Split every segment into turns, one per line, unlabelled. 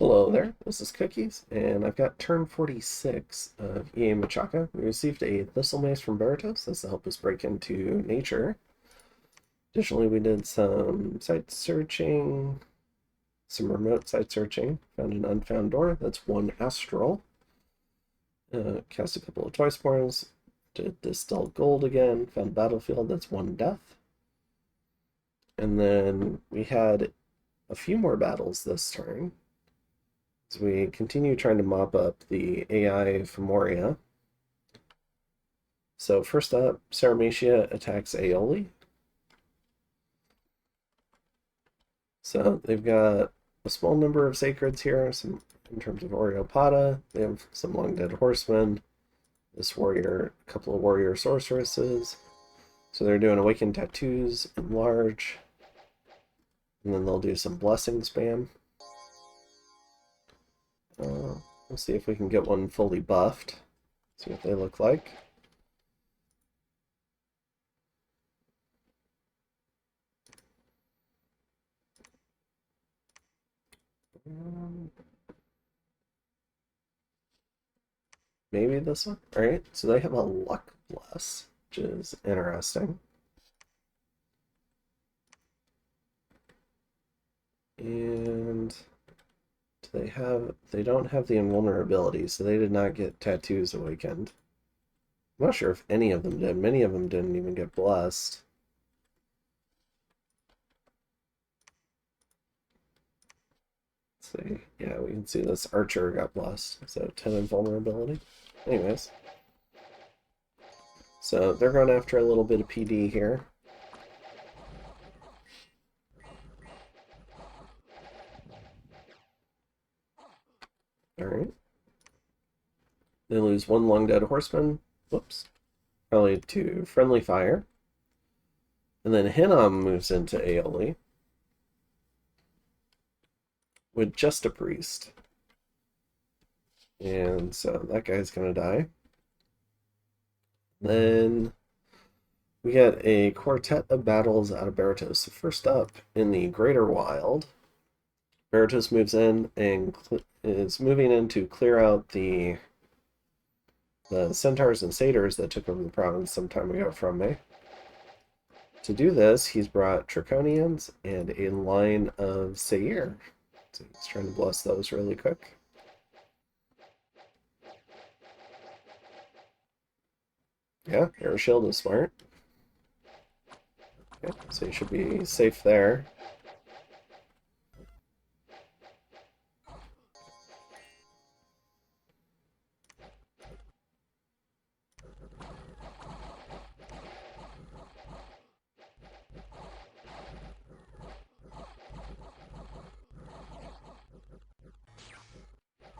Hello there, this is Cookies, and I've got turn 46 of EA Machaka. We received a Thistle Mace from Berytos. That's to help us break into nature. Additionally, we did some site searching, some remote site searching. Found an unfound door. That's one astral. Cast a couple of Twice Borns. Did distill gold again. Found a battlefield. That's one death. And then we had a few more battles this turn. As we continue trying to mop up the AI Femoria. So first up, Saramatia attacks Aeoli. So they've got a small number of sacreds here, some in terms of Oreopada. They have some long dead horsemen. This warrior, a couple of warrior sorceresses. So they're doing awakened tattoos in large. And then they'll do some blessing spam. We'll see if we can get one fully buffed. See what they look like. Maybe this one. Alright, so they have a luck bless, which is interesting. And they don't have the invulnerability, so they did not get tattoos awakened. I'm not sure if any of them did. Many of them didn't even get blessed. Let's see. Yeah, we can see this archer got blessed. So 10 invulnerability. Anyways. So they're going after a little bit of PD here. Alright. They lose one long dead horseman. Whoops. Probably to friendly fire. And then Hinnom moves into Aeoli with just a priest. And so that guy's gonna die. Then we get a quartet of battles out of Berytos. So first up, in the Greater Wild, Berytos moves in and is moving in to clear out the centaurs and satyrs that took over the province some time ago from me. To do this, he's brought Draconians and a line of Seir. So he's trying to bless those really quick. Yeah, Air Shield is smart. Okay, so you should be safe there.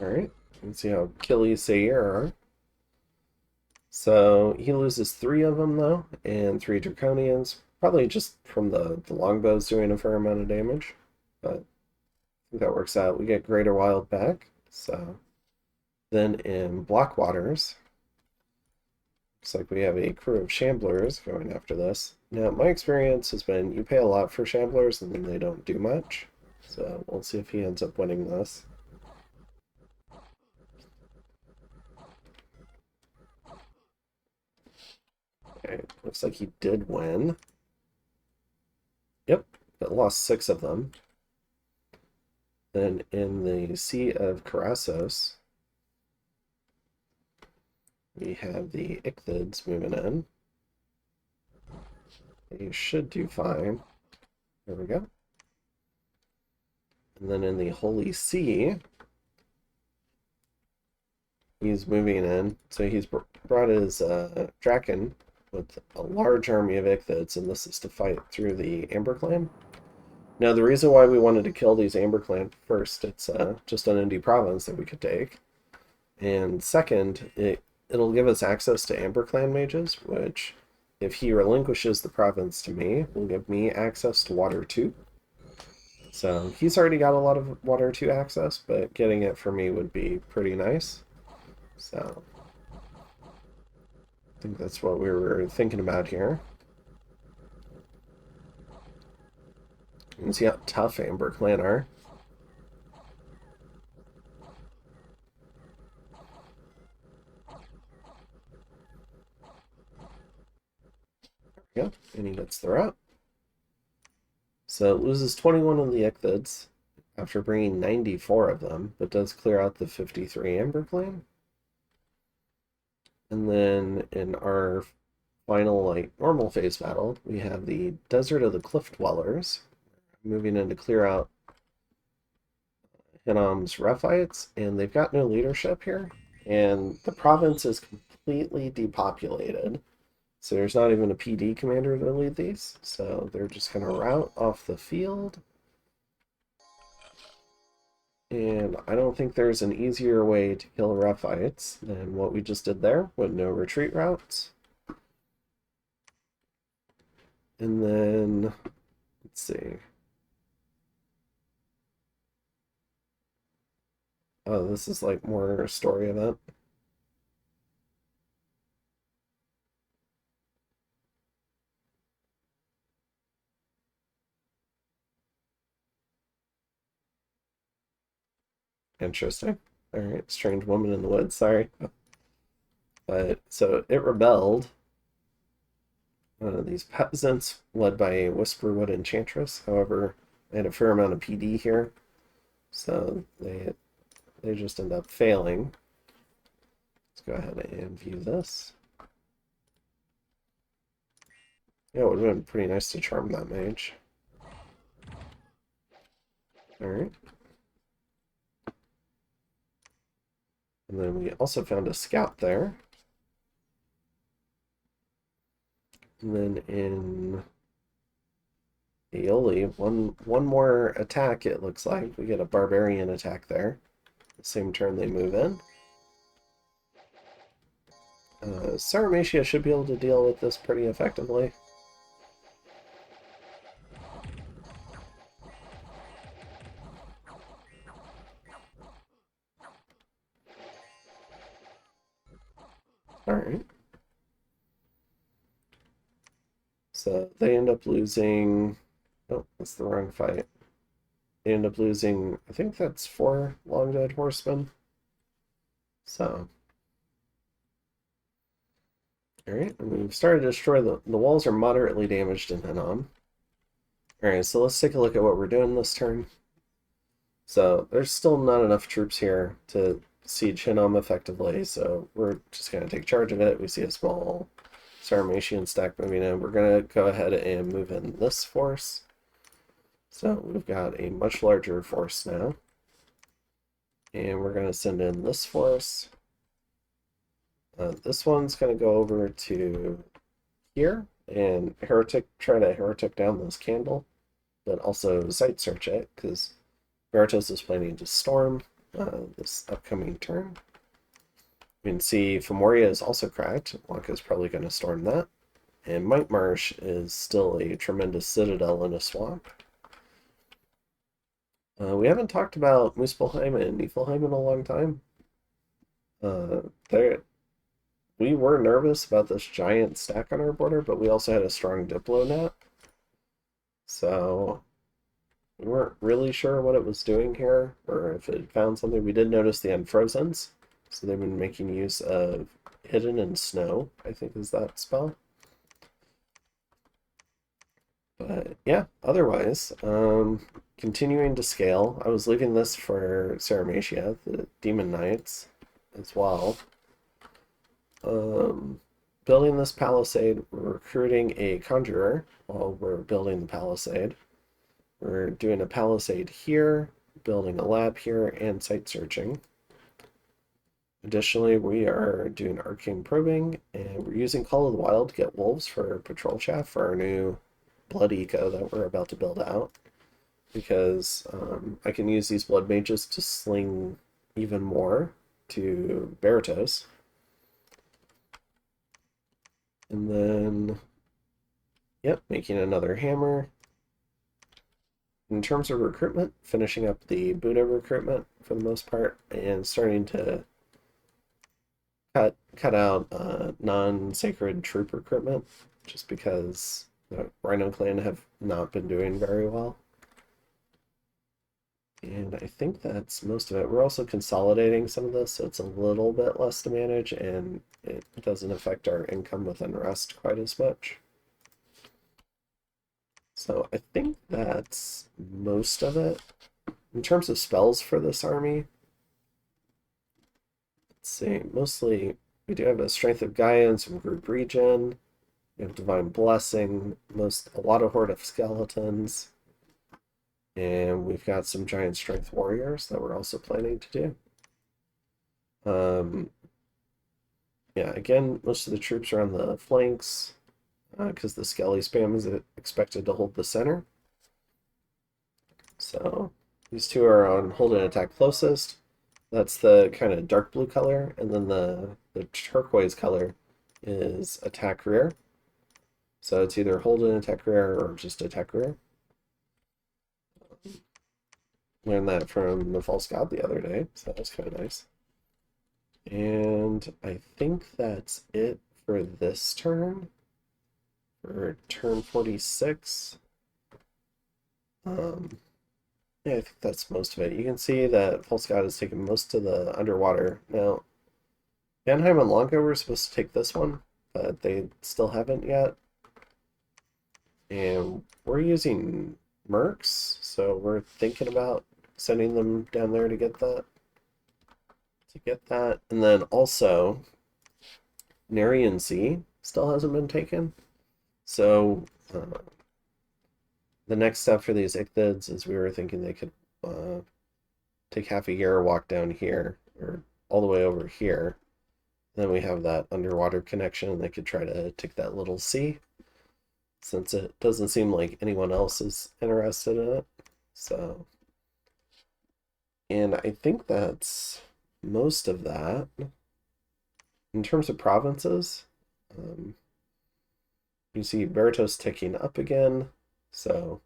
Alright, you can see how killy Seir are. So he loses 3 of them, though, and 3 Draconians. Probably just from the longbows doing a fair amount of damage. But I think that works out. We get Greater Wild back. So then in Blockwaters, looks like we have a crew of Shamblers going after this. Now, my experience has been you pay a lot for Shamblers and then they don't do much. So we'll see if he ends up winning this. Okay, looks like he did win. Yep, but lost 6 of them. Then in the Sea of Karassos, we have the Ichthids moving in. They should do fine. There we go. And then in the Holy See, he's moving in. So he's brought his Draken with a large army of Ichthids, and this is to fight through the Amber Clan. Now, the reason why we wanted to kill these Amber Clan, first, it's just an indie province that we could take. And second, it'll give us access to Amber Clan mages, which, if he relinquishes the province to me, will give me access to Water 2. So he's already got a lot of Water 2 access, but getting it for me would be pretty nice. So I think that's what we were thinking about here. You can see how tough Amber Clan are. There we go. And he gets the route. So it loses 21 of the Ichthids after bringing 94 of them, but does clear out the 53 Amber Clan. And then in our final, like, normal phase battle, we have the Desert of the Cliff Dwellers, moving in to clear out Hinnom's Rephites, and they've got no leadership here, and the province is completely depopulated. So there's not even a PD commander to lead these, so they're just going to route off the field. And I don't think there's an easier way to kill Rephites than what we just did there, with no retreat routes. And then, let's see. Oh, this is like more story event. Interesting. All right, strange woman in the woods, sorry. But so it rebelled. These peasants, led by a Whisperwood Enchantress, however, they had a fair amount of PD here, so they just end up failing. Let's go ahead and view this. Yeah, it would have been pretty nice to charm that mage. Alright. And then we also found a scout there. And then in Aeoli, one more attack, it looks like. We get a barbarian attack there. The same turn they move in. Sarmatia should be able to deal with this pretty effectively. Alright. So they end up losing... Oh, that's the wrong fight. They end up losing, I think that's 4 Long Dead Horsemen. So... Alright, and we've started to destroy the walls are moderately damaged in Hinnom. Alright, so let's take a look at what we're doing this turn. So there's still not enough troops here to siege Hinnom effectively, so we're just going to take charge of it. We see a small Sarmatian stack moving in. We're going to go ahead and move in this force. So we've got a much larger force now. And we're going to send in this force. This one's going to go over to here and try to heretic down this candle, but also site search it, because Berytos is planning to storm this upcoming turn. You can see Femoria is also cracked. Wonka's probably going to storm that. And Might Marsh is still a tremendous citadel in a swamp. We haven't talked about Muspelheim and Niflheim in a long time. We were nervous about this giant stack on our border, but we also had a strong Diplo net. So we weren't really sure what it was doing here, or if it found something. We did notice the Unfrozens, so they've been making use of Hidden in Snow, I think is that spell. But yeah, otherwise, continuing to scale. I was leaving this for Sarmatia, the Demon Knights, as well. Building this palisade, we're recruiting a conjurer while we're building the palisade. We're doing a palisade here, building a lab here, and site searching. Additionally, we are doing arcane probing, and we're using Call of the Wild to get wolves for patrol chaff for our new blood eco that we're about to build out. Because I can use these blood mages to sling even more to Berytos. And then, yep, making another hammer. In terms of recruitment, finishing up the Buddha recruitment for the most part, and starting to cut out non-sacred troop recruitment, just because the Rhino clan have not been doing very well. And I think that's most of it. We're also consolidating some of this, so it's a little bit less to manage, and it doesn't affect our income with unrest quite as much. So I think that's most of it. In terms of spells for this army, let's see, mostly we do have a Strength of Gaia and some group regen. We have Divine Blessing, a lot of Horde of Skeletons. And we've got some Giant Strength Warriors that we're also planning to do. Yeah, again, most of the troops are on the flanks because the Skelly spam is expected to hold the center. So these two are on hold and attack closest. That's the kind of dark blue color, and then the turquoise color is attack rear. So it's either hold and attack rear or just attack rear. Learned that from the False God the other day, so that was kind of nice. And I think that's it for this turn. For turn 46. Yeah, I think that's most of it. You can see that False God has taken most of the underwater. Now, Vanheim and Lanka were supposed to take this one, but they still haven't yet. And we're using Mercs, so we're thinking about sending them down there to get that. And then also, Narian Sea still hasn't been taken. So the next step for these Ichthids is we were thinking they could take half a year, walk down here, or all the way over here. Then we have that underwater connection, and they could try to take that little sea, since it doesn't seem like anyone else is interested in it. So, and I think that's most of that. In terms of provinces, you see Berytos ticking up again. So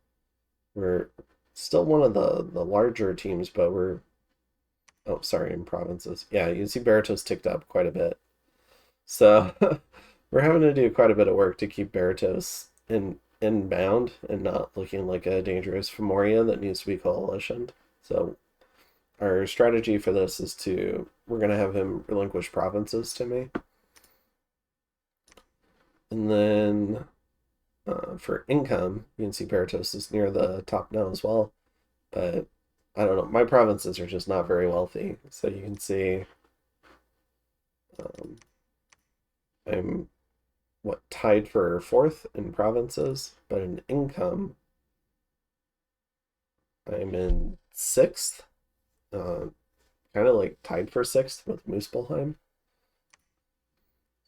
we're still one of the larger teams, but we're, oh, sorry, in provinces. Yeah, you can see Berytos ticked up quite a bit. So we're having to do quite a bit of work to keep Berytos inbound and not looking like a dangerous Femoria that needs to be coalitioned. So our strategy for this is we're going to have him relinquish provinces to me. And then for income, you can see Berytos is near the top now as well. But I don't know, my provinces are just not very wealthy. So you can see I'm tied for 4th in provinces, but in income I'm in 6th. Kind of like tied for 6th with Muspelheim.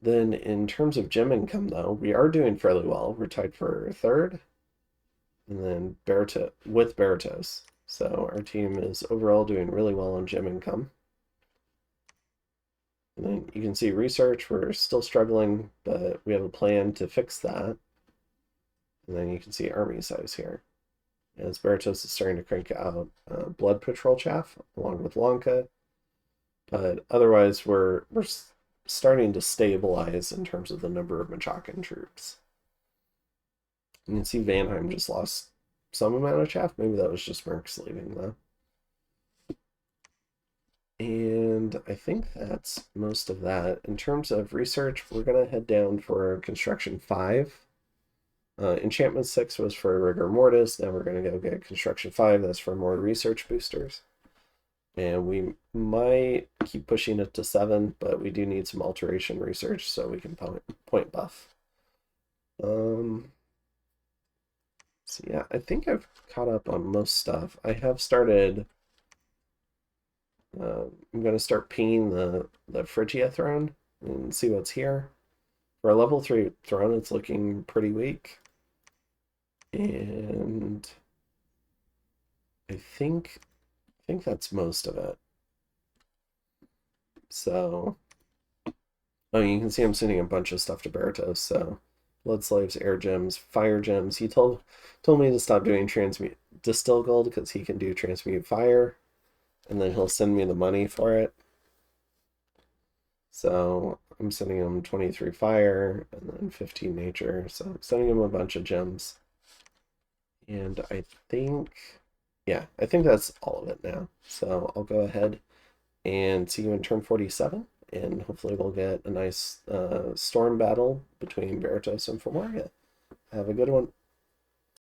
Then in terms of gem income, though, we are doing fairly well. We're tied for 3rd, and then with Berytos. So our team is overall doing really well on gem income. And then you can see research, we're still struggling, but we have a plan to fix that. And then you can see army size here. As Berytos is starting to crank out Blood Patrol Chaff along with Lanka. But otherwise, we're starting to stabilize in terms of the number of Machakan troops. You can see Vanheim just lost some amount of chaff. Maybe that was just Mercs leaving, though. And I think that's most of that. In terms of research, we're going to head down for Construction 5. Enchantment 6 was for Rigor Mortis. Now we're going to go get Construction 5. That's for more research boosters. And we might keep pushing it to 7, but we do need some alteration research so we can point buff. So yeah, I think I've caught up on most stuff. I have started... I'm going to start pinging the Phrygia throne and see what's here. For a level 3 throne, it's looking pretty weak. And I think that's most of it. So, oh, you can see I'm sending a bunch of stuff to Berytos. So, Blood Slaves, Air Gems, Fire Gems. He told me to stop doing Distill Gold because he can do Transmute Fire. And then he'll send me the money for it. So I'm sending him 23 fire and then 15 nature. So I'm sending him a bunch of gems. And I think that's all of it now. So I'll go ahead and see you in turn 47. And hopefully we'll get a nice storm battle between Berytos and Femoria. Have a good one.